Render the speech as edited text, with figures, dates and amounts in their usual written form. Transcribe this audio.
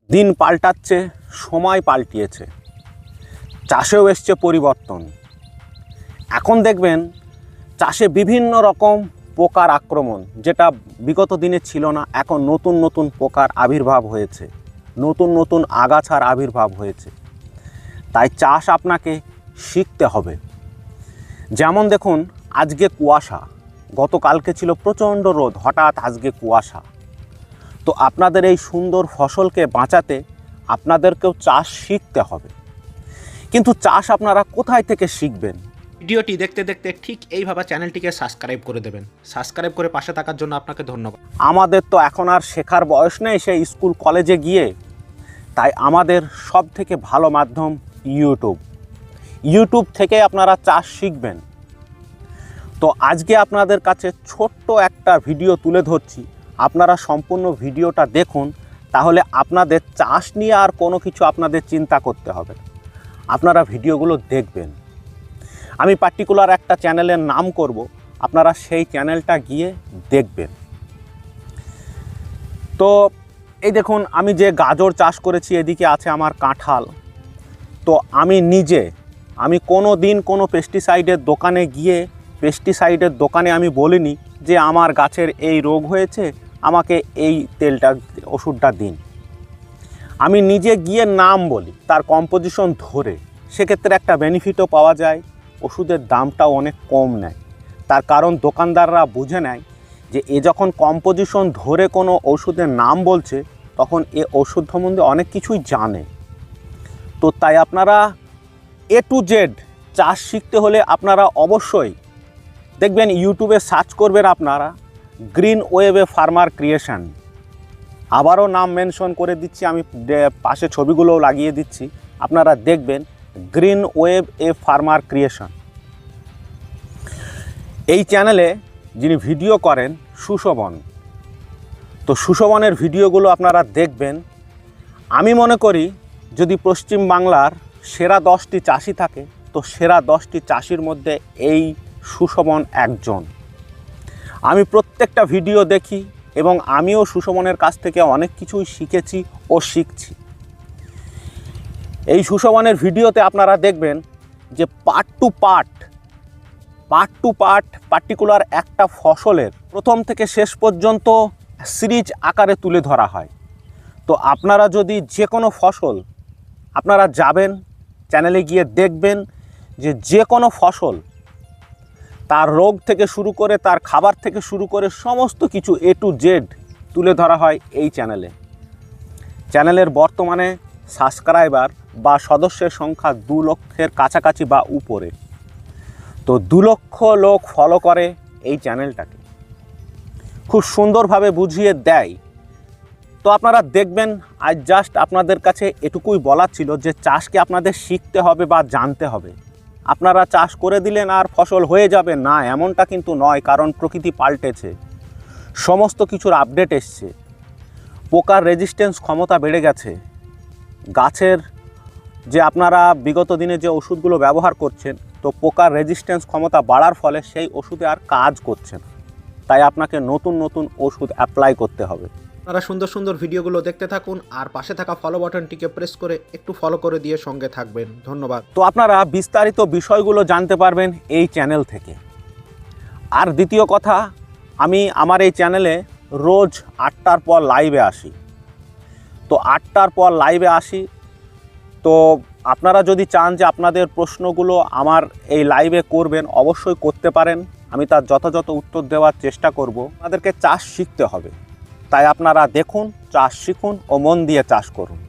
দিন পাল্টাচ্ছে, সময় পাল্টিয়েছে, চাষেও এসছে পরিবর্তন। এখন দেখবেন চাষে বিভিন্ন রকম পোকার আক্রমণ, যেটা বিগত দিনে ছিল না। এখন নতুন নতুন পোকার আবির্ভাব হয়েছে, নতুন নতুন আগাছার আবির্ভাব হয়েছে। তাই চাষ আপনাকে শিখতে হবে। যেমন দেখুন, আজকে কুয়াশা, গতকালকে ছিল প্রচণ্ড রোদ, হঠাৎ আজকে কুয়াশা। তো আপনাদের এই সুন্দর ফসলকে বাঁচাতে আপনাদেরকেও চাষ শিখতে হবে। কিন্তু চাষ আপনারা কোথায় থেকে শিখবেন? ভিডিওটি দেখতে দেখতে ঠিক এইভাবে চ্যানেলটিকে সাবস্ক্রাইব করে দেবেন। সাবস্ক্রাইব করে পাশে থাকার জন্য আপনাকে ধন্যবাদ। আমাদের তো এখন আর শেখার বয়স নেই সেই স্কুল কলেজে গিয়ে। তাই আমাদের সব থেকে ভালো মাধ্যম ইউটিউব থেকে আপনারা চাষ শিখবেন। তো আজকে আপনাদের কাছে ছোট্ট একটা ভিডিও তুলে ধরছি, আপনারা সম্পূর্ণ ভিডিওটা দেখুন, তাহলে আপনাদের চাষ নিয়ে আর কোনো কিছু আপনাদের চিন্তা করতে হবে না। আপনারা ভিডিওগুলো দেখবেন। আমি পার্টিকুলার একটা চ্যানেলের নাম করব, আপনারা সেই চ্যানেলটা গিয়ে দেখবেন। তো এই দেখুন, আমি যে গাজর চাষ করেছি, এদিকে আছে আমার কাঁঠাল। তো আমি কোনো দিন কোনো পেস্টিসাইডের দোকানে গিয়ে পেস্টিসাইডের দোকানে আমি বলিনি যে আমার গাছের এই রোগ হয়েছে, আমাকে এই তেলটা ওষুধটা দিন। আমি নিজে গিয়ে নাম বলি, তার কম্পোজিশন ধরে, সেক্ষেত্রে একটা বেনিফিটও পাওয়া যায়, ওষুধের দামটাও অনেক কম নেয়। তার কারণ দোকানদাররা বুঝে নেয় যে এ যখন কম্পোজিশন ধরে কোনো ওষুধের নাম বলছে, তখন এ ওষুধ সম্বন্ধে অনেক কিছুই জানে। তো তাই আপনারা A to Z চাষ শিখতে হলে আপনারা অবশ্যই দেখবেন, ইউটিউবে সার্চ করবেন আপনারা গ্রিন ওয়েভ ফার্মার ক্রিয়েশন। আবারও নাম মেনশন করে দিচ্ছি, আমি পাশে ছবিগুলোও লাগিয়ে দিচ্ছি, আপনারা দেখবেন গ্রিন ওয়েভ ফার্মার ক্রিয়েশন। এই চ্যানেলে যিনি ভিডিও করেন সুশোভন। তো সুশোভনের ভিডিওগুলো আপনারা দেখবেন। আমি মনে করি যদি পশ্চিম বাংলার সেরা 10টি চাষি থাকে, তো সেরা 10টি চাষির মধ্যে এই সুশোভন একজন। আমি প্রত্যেকটা ভিডিও দেখি এবং আমিও সুশোভনের কাছ থেকে অনেক কিছুই শিখেছি ও শিখছি। এই সুশোভনের ভিডিওতে আপনারা দেখবেন যে পার্ট টু পার্ট পার্টিকুলার একটা ফসলের প্রথম থেকে শেষ পর্যন্ত সিরিজ আকারে তুলে ধরা হয়। তো আপনারা যদি যে কোনো ফসল আপনারা যাবেন, চ্যানেলে গিয়ে দেখবেন যে কোনো ফসল, তার রোগ থেকে শুরু করে তার খাবার থেকে শুরু করে সমস্ত কিছু A to Z তুলে ধরা হয় এই চ্যানেলে। চ্যানেলের বর্তমানে সাবস্ক্রাইবার বা সদস্যের সংখ্যা 2 লক্ষের কাছাকাছি বা উপরে। তো 2 লক্ষ লোক ফলো করে এই চ্যানেলটাকে, খুব সুন্দরভাবে বুঝিয়ে দেয়। তো আপনারা দেখবেন, আজ জাস্ট আপনাদের কাছে এটুকুই বলার ছিল যে চাষকে আপনাদের শিখতে হবে বা জানতে হবে। আপনারা চাষ করে দিলেন আর ফসল হয়ে যাবে না, এমনটা কিন্তু নয়। কারণ প্রকৃতি পাল্টেছে, সমস্ত কিছুর আপডেট এসছে, পোকার রেজিস্ট্যান্স ক্ষমতা বেড়ে গেছে। গাছের যে আপনারা বিগত দিনে যে ওষুধগুলো ব্যবহার করছেন, তো পোকার রেজিস্ট্যান্স ক্ষমতা বাড়ার ফলে সেই ওষুধে আর কাজ করছে না। তাই আপনাকে নতুন নতুন ওষুধ অ্যাপ্লাই করতে হবে। আপনারা সুন্দর সুন্দর ভিডিওগুলো দেখতে থাকুন আর পাশে থাকা ফলো বাটনটিকে প্রেস করে একটু ফলো করে দিয়ে সঙ্গে থাকবেন। ধন্যবাদ। তো আপনারা বিস্তারিত বিষয়গুলো জানতে পারবেন এই চ্যানেল থেকে। আর দ্বিতীয় কথা, আমি আমার এই চ্যানেলে রোজ 8টার পর লাইভে আসি। তো 8টার পর লাইভে আসি। তো আপনারা যদি চান যে আপনাদের প্রশ্নগুলো আমার এই লাইভে করবেন, অবশ্যই করতে পারেন। আমি তার যথাযথ উত্তর দেওয়ার চেষ্টা করব। আপনাদেরকে চাষ শিখতে হবে, তাই আপনারা দেখুন, চাষ শিখুন ও মন দিয়ে চাষ করুন।